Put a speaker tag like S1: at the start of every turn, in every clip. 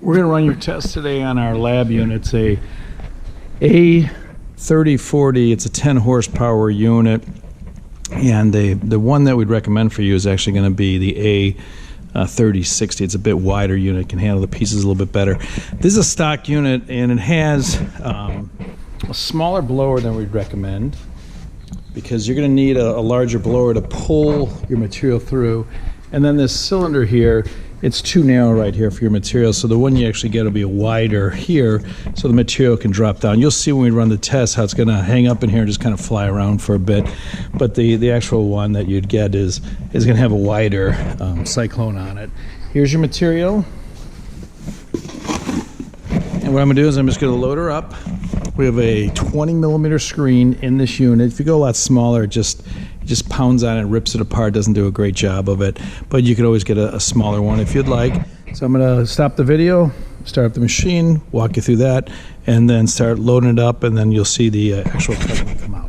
S1: We're going to run your test today on our lab unit. It's a A30-40. It's a 10 horsepower unit, and the one that we'd recommend for you is actually going to be the A30-60. It's a bit wider unit, can handle the pieces a little bit better. This is a stock unit, and it has a smaller blower than we'd recommend, because you're going to need a larger blower to pull your material through. And then this cylinder here, it's too narrow right here for your material, so the one you actually get will be wider here, so the material can drop down. You'll see when we run the test how it's going to hang up in here and just kind of fly around for a bit. But the actual one that you'd get is going to have a wider cyclone on it. Here's your material, and what I'm going to do is I'm just going to load her up. We have a 20 millimeter screen in this unit. If you go a lot smaller, it just pounds on it, rips it apart, doesn't do a great job of it. But you could always get a smaller one if you'd like. So I'm going to stop the video, start up the machine, walk you through that, and then start loading it up, and then you'll see the actual cutting come out.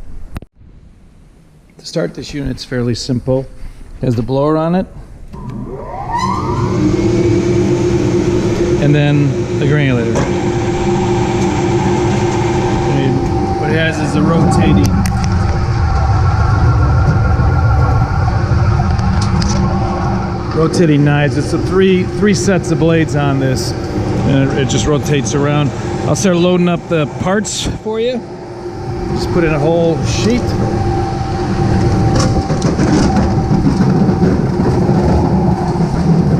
S1: To start this unit, it's fairly simple. It has the blower on it, and then the granulator. What it has is a rotating knives. It's a three sets of blades on this, and it just rotates around. I'll start loading up the parts for you. Just put in a whole sheet.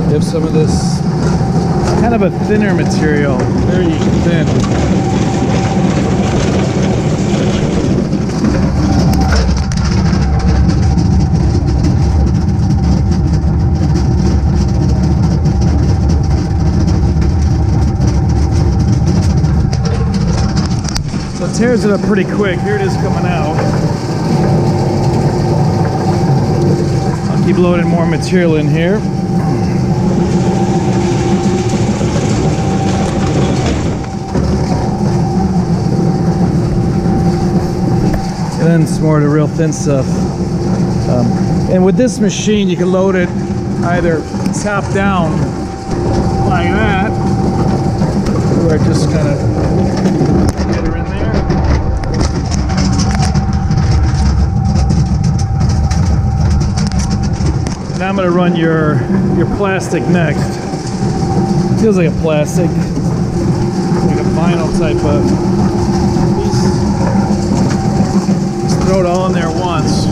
S1: You have some of this kind of a thinner material, very thin. So it tears it up pretty quick. Here it is coming out. I'll keep loading more material in here. And then some more of the real thin stuff. And with this machine, you can load it either top down like that, or just kind of get her in there. Now I'm going to run your plastic next. Feels like a plastic, like a vinyl type of piece. Just throw it all in there once.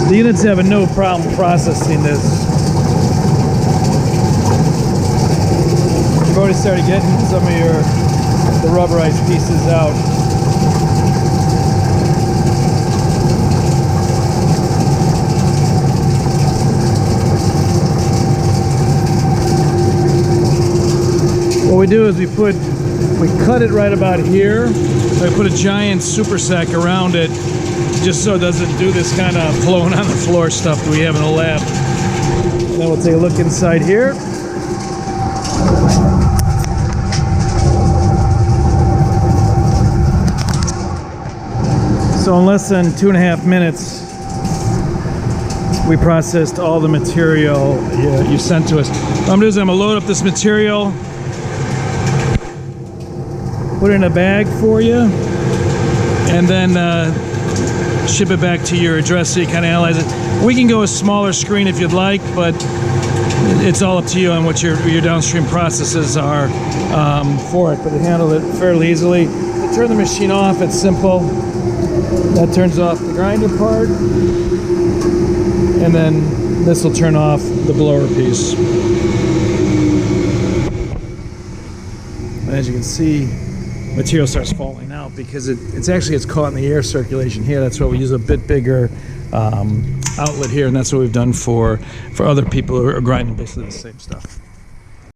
S1: The unit's having no problem processing this. You've already started getting some of the rubberized pieces out. What we do is we cut it right about here. So I put a giant super sack around it, just so it doesn't do this kind of flowing on the floor stuff that we have in the lab. And then we'll take a look inside here. So in less than 2.5 minutes, we processed all the material you sent to us. What I'm going to do is I'm going to load up this material, put it in a bag for you, and then ship it back to your address so you kind of analyze it. We can go a smaller screen if you'd like, but it's all up to you on what your downstream processes are for it. But it handled it fairly easily. To turn the machine off, it's simple. That turns off the grinder part, and then this will turn off the blower piece. And as you can see, material starts falling out because it's caught in the air circulation here. That's why we use a bit bigger outlet here, and that's what we've done for other people who are grinding basically the same stuff.